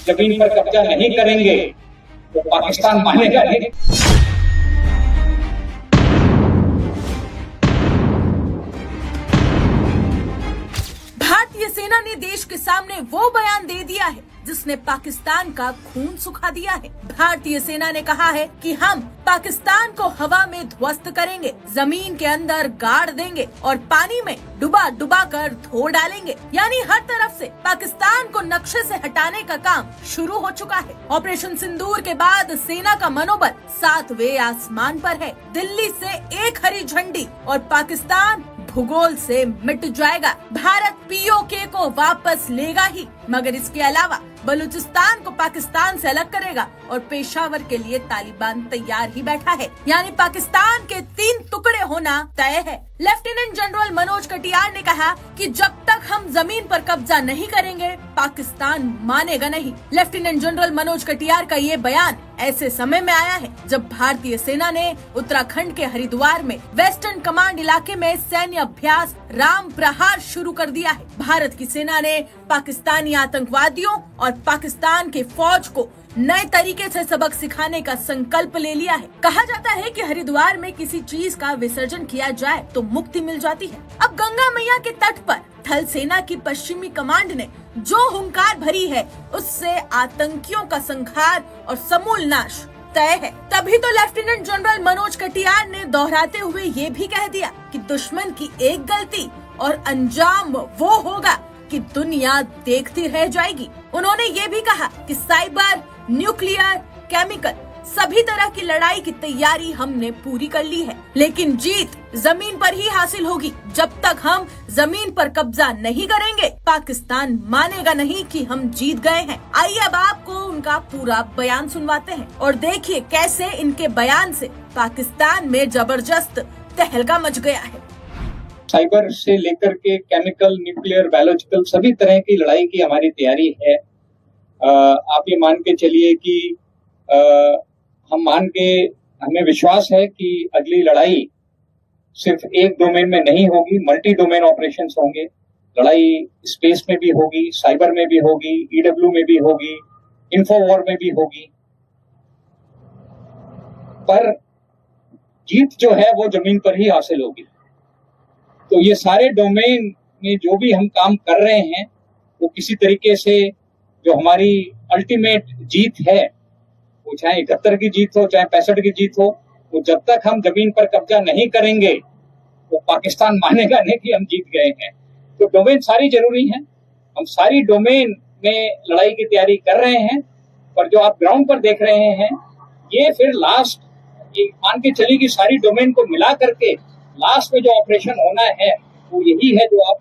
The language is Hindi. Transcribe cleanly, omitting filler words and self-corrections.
जमीन पर कब्जा नहीं करेंगे तो पाकिस्तान मानेगा नहीं। भारतीय सेना ने देश के सामने वो बयान दे दिया है जिसने पाकिस्तान का खून सुखा दिया है। भारतीय सेना ने कहा है कि हम पाकिस्तान को हवा में ध्वस्त करेंगे, जमीन के अंदर गाड़ देंगे और पानी में डुबा डुबा कर धो डालेंगे। यानी हर तरफ से पाकिस्तान को नक्शे से हटाने का काम शुरू हो चुका है। ऑपरेशन सिंदूर के बाद सेना का मनोबल 7वें आसमान पर है। दिल्ली से एक हरी झंडी और पाकिस्तान भूगोल से मिट जाएगा। भारत पीओके को वापस लेगा ही, मगर इसके अलावा बलूचिस्तान को पाकिस्तान से अलग करेगा और पेशावर के लिए तालिबान तैयार ही बैठा है। यानी पाकिस्तान के 3 टुकड़े होना तय है। लेफ्टिनेंट जनरल मनोज कटियार ने कहा कि जब तक हम जमीन पर कब्जा नहीं करेंगे पाकिस्तान मानेगा नहीं। लेफ्टिनेंट जनरल मनोज कटियार का ये बयान ऐसे समय में आया है जब भारतीय सेना ने उत्तराखंड के हरिद्वार में वेस्टर्न कमांड इलाके में सैन्य अभ्यास राम प्रहार शुरू कर दिया है। भारत की सेना ने पाकिस्तानी आतंकवादियों और पाकिस्तान के फौज को नए तरीके से सबक सिखाने का संकल्प ले लिया है। कहा जाता है कि हरिद्वार में किसी चीज का विसर्जन किया जाए तो मुक्ति मिल जाती है। अब गंगा मैया के तट पर थल सेना की पश्चिमी कमांड ने जो हुंकार भरी है उससे आतंकियों का संहार और समूल नाश तय है। तभी तो लेफ्टिनेंट जनरल मनोज कटियार ने दोहराते हुए ये भी कह दिया कि दुश्मन की एक गलती और अंजाम वो होगा कि दुनिया देखती रह जाएगी। उन्होंने ये भी कहा कि साइबर, न्यूक्लियर, केमिकल सभी तरह की लड़ाई की तैयारी हमने पूरी कर ली है, लेकिन जीत जमीन पर ही हासिल होगी। जब तक हम जमीन पर कब्जा नहीं करेंगे पाकिस्तान मानेगा नहीं कि हम जीत गए हैं। आइए अब आपको उनका पूरा बयान सुनवाते हैं और देखिए कैसे इनके बयान से पाकिस्तान में जबरदस्त तहलका मच गया है। साइबर से लेकर के केमिकल, न्यूक्लियर, बायोलॉजिकल सभी तरह की लड़ाई की हमारी तैयारी है। आप ये मान के चलिए कि हमें विश्वास है कि अगली लड़ाई सिर्फ एक डोमेन में नहीं होगी, मल्टी डोमेन ऑपरेशंस होंगे। लड़ाई स्पेस में भी होगी, साइबर में भी होगी, ईडब्ल्यू में भी होगी, इंफोवॉर में भी होगी। पर जीत जो है वो जमीन पर ही हासिल होगी। तो ये सारे डोमेन में जो भी हम काम कर रहे हैं वो किसी तरीके से जो हमारी अल्टीमेट जीत है, वो चाहे 71 की जीत हो चाहे 65 की जीत हो, वो जब तक हम जमीन पर कब्जा नहीं करेंगे तो पाकिस्तान मानेगा नहीं कि हम जीत गए हैं। तो डोमेन सारी जरूरी है, हम सारी डोमेन में लड़ाई की तैयारी कर रहे हैं। पर जो आप ग्राउंड पर देख रहे हैं ये फिर लास्ट, ये मान के चलिए कि सारी डोमेन को मिला करके लास्ट में जो ऑपरेशन होना है वो यही है जो आप